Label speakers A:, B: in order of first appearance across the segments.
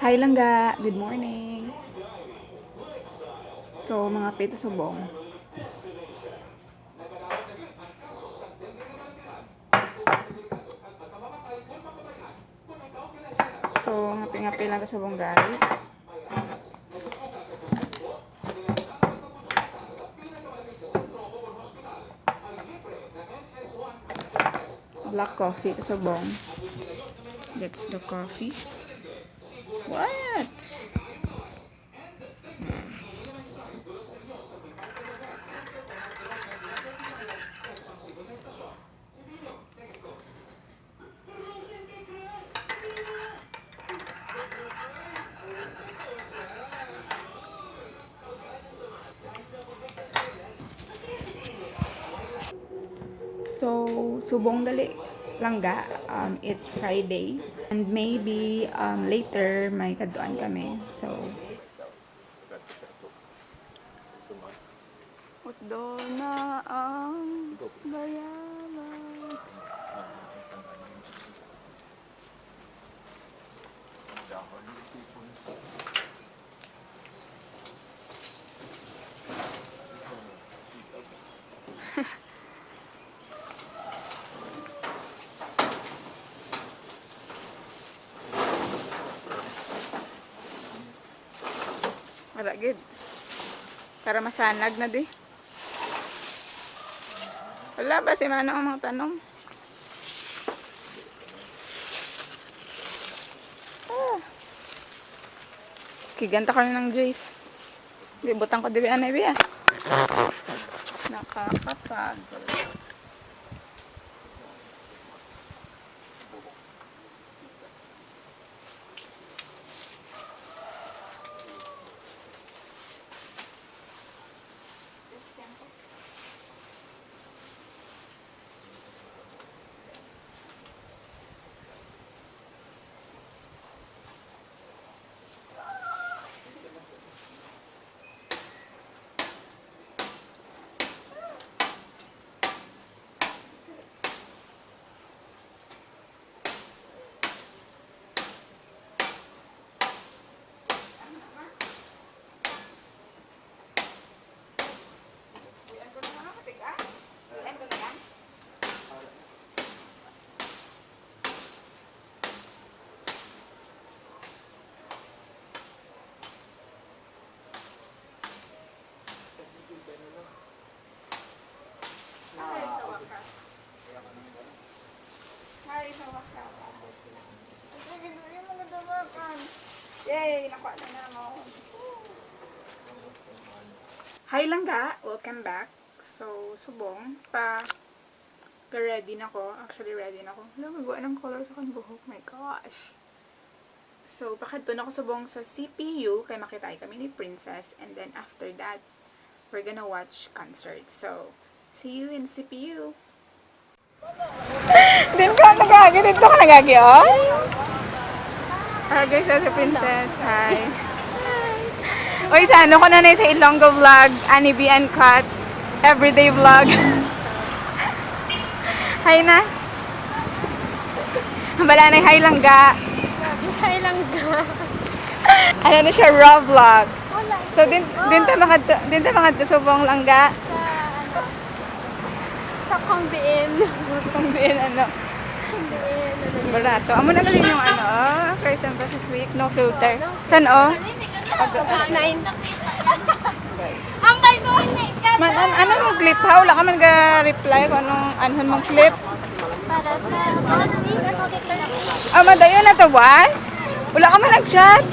A: Hi langga, good morning. So, mga pito subong. So, ngapi-ngapi lang ito subong guys. Black coffee ito subong. That's the coffee. What? So, subong dali langga. It's Friday. And maybe later may kaduan kami. So, Utdo na ang bayawas. Wala gid. Para masanag na di. Wala ba si Manong ang mga tanong? Ah. Kiganta kami ng Jace. Butang ko dibi anay biya. Nakakapagod. Yay! Nakuha na naman. Hi langga! Welcome back. So, subong. Ready na ko. Actually, ready na ko. Wala, magawa ng color sa kanyang buhok. My gosh. So, pakadto na ko subong sa CPU. Kaya makitay kami ni Princess. And then, after that, we're gonna watch concert. So, see you in CPU. Din ka nagagi. Dito ka nagagi, oh? Hi guys, sa Princess. Hi. Uy, sa ano ko na sa Ilonggo vlog, Anibi and Cut, everyday vlog. Hi na. Bala na hi langga.
B: Hi langga.
A: Ano na siya, raw vlog. So din ta mga subong langga.
B: Sa Kongbiin.
A: Kongbiin ano. Barato. Amo na galing yung ano, Christ and Precious Week, no filter. San oh?
B: August 9.
A: Guys.
B: Ang gano'n eh.
A: Ano mong clip ha? Wala ka man ga-reply kung anong anhan mong clip.
B: Para sa
A: Madayo na to, was? Wala ka man nag-chat?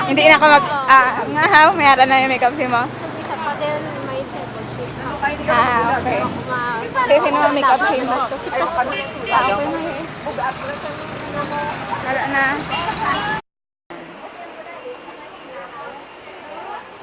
A: Hindi na ako nga ha, mayara na yung makeup si mo.
B: Isa pa din may cellphone.
A: Okay. Kasi sino ang makeup si mo? Okay, may. Wala na.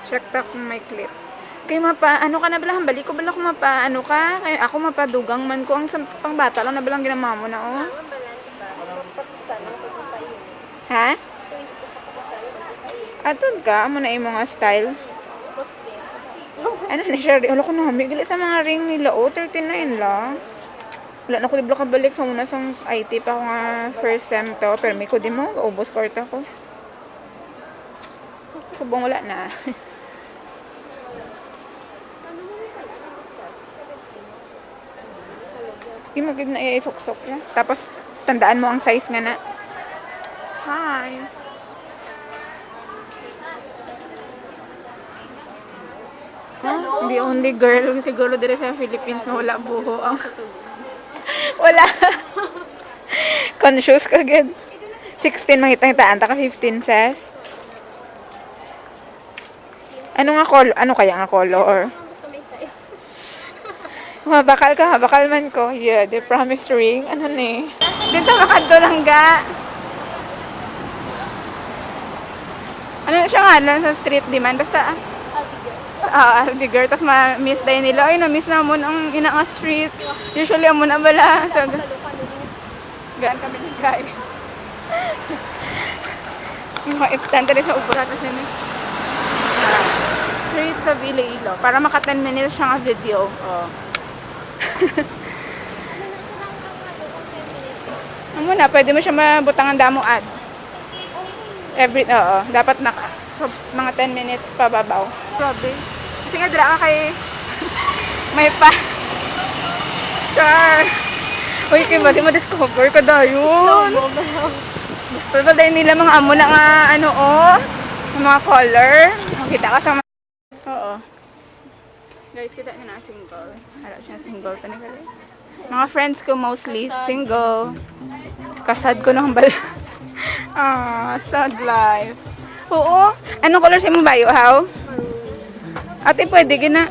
A: Check ta kung may clip. Kaya ano ka na bala? Balik ko bala kung ano ka? Kaya ako mapadugang man ko. Ang pang bata lang na balang ginama mo na, oh. Ha? Atod ka? Amo na yung mga style. Ano na siya? Wala ko na hamig. Sa mga ring nila, oh. 39 lang. Wala na ko dibla kabalik. So, muna sa IT pa ako nga first sem to. Pero may ko di mo. Ubos ko ito ko. Subong wala na. Hindi mo gid na iisuksok ya. Tapos tandaan mo ang size nga na. Hi. The only girl siguro dire sa Philippines na wala buho ang wala. Conscious ka gid. 16 mangitang-itaan ta ka 15 says. Ano kaya nga color?
B: Gusto may size.
A: Mabakal ka, bakal man ko. Yeah, the promise ring. Ano ni? Dito makadto lang ga. Ano siya nga lang sa street demand. Basta, Aldiger. Tapos ma-miss tayo nila. Ay, na-miss na mo ang ina nga street. Usually, amo na bala. So, gaan kami ni Kai. Yung mga iptan tayo sa ubra. Tapos yun street sa Iloilo. Para maka 10 minutes siya nga video. Oh. Ano na, pwede mo siya mabutangan damo ad. Dapat so, mga 10 minutes pa babaw. Grabe. Kasi nga dira ka kay may pa. Char. Uy, kay ba di mo discover ka dayon. Gusto ba dahil nila mga amo na nga mga color. Makita ka sa oo. Guys, kita nyo na single. Harap siya single pa ni Kali. Mga friends ko mostly single. Kasad ko nang bala. Sad life. Oo. Anong color sa mong bayo, how? Ate, pwede gina.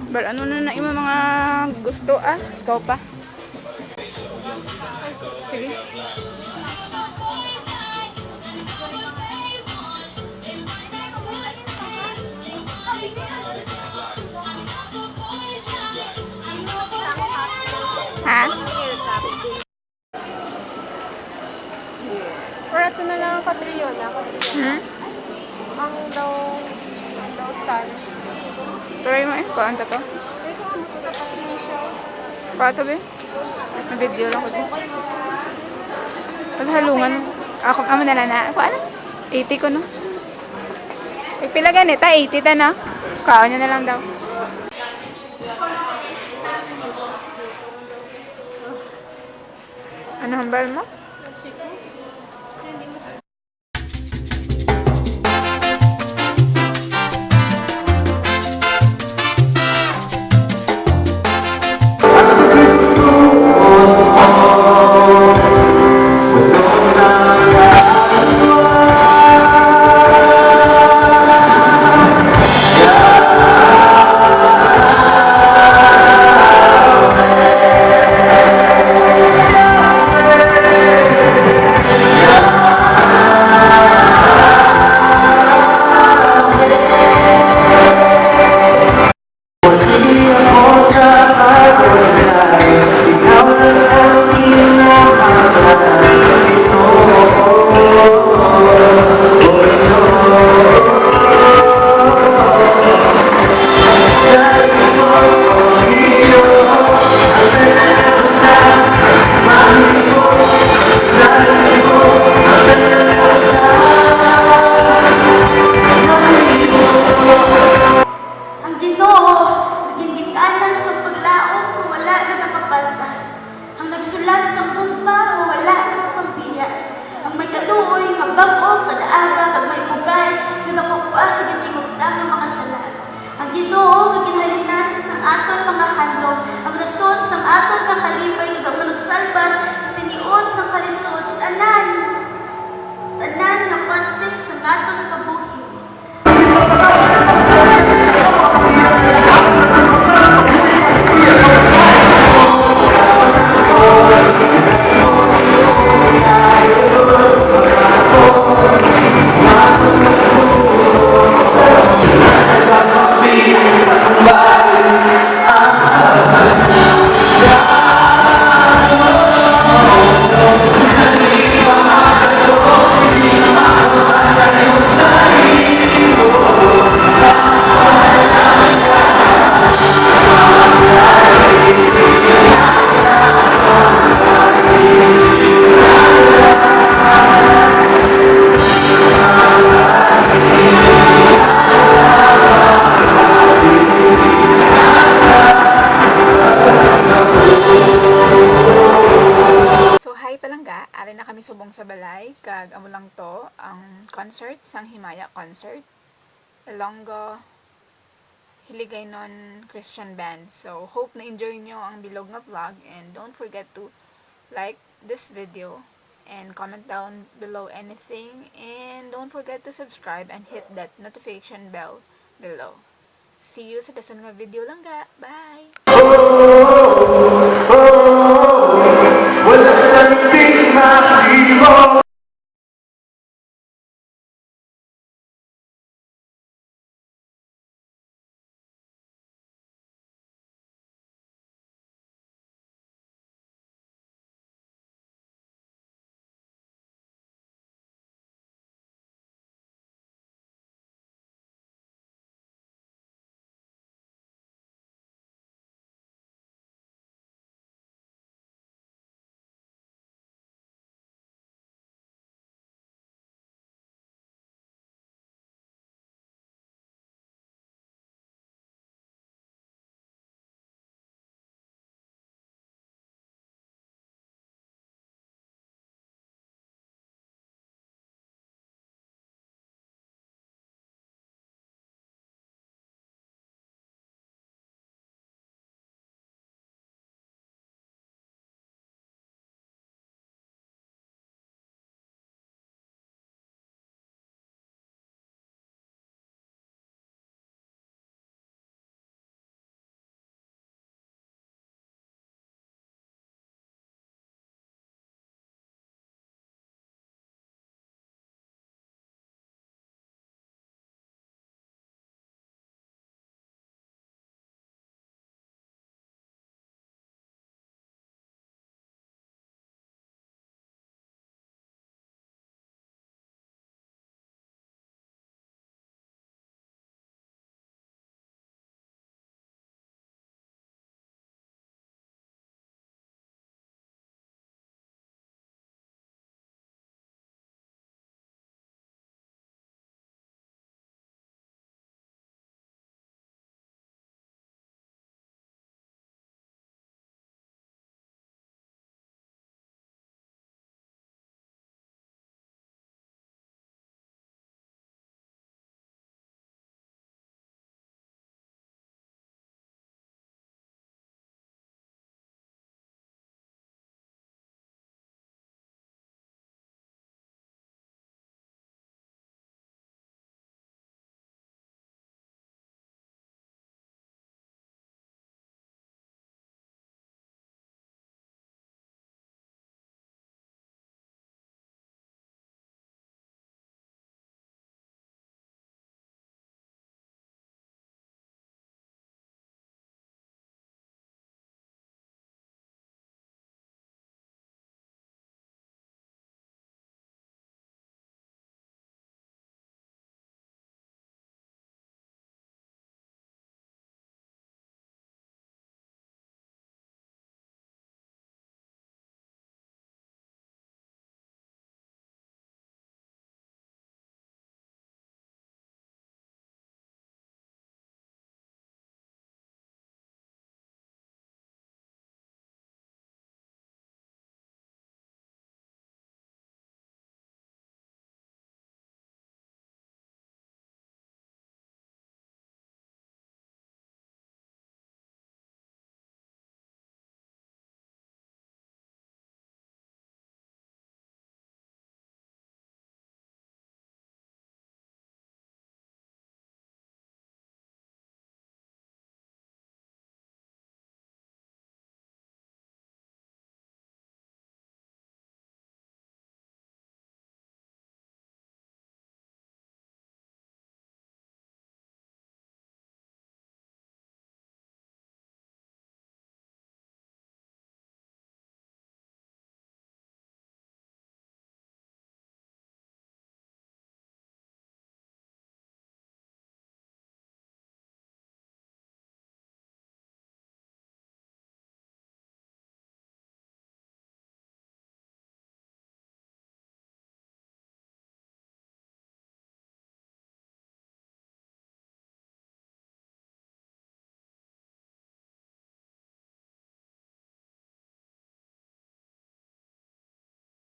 A: Bal, ano na yung mga gusto, Ikaw pa. Sige. Ha?
B: Or ito na lang ang Catriona. Ang daw sun.
A: Try mo paano to?
B: Ito ano to sa Patricia.
A: Pato ba? Na-video lang ko din. Tapos halungan. Ako na lang na. Ako 80 ko no? Pila ganita, 80 ta na. Kaon nyo na lang daw. Ano hambal mo? Ari na kami subong sa balay, kag amo lang to, ang concert, sang Himaya concert. ILONGGO, hiligaynon Christian band. So, hope na enjoy nyo ang bilog nga vlog, and don't forget to like this video and comment down below anything, and don't forget to subscribe and hit that notification bell below. See you sa dasan nga video lang ga. Bye!
C: Wala sa tingin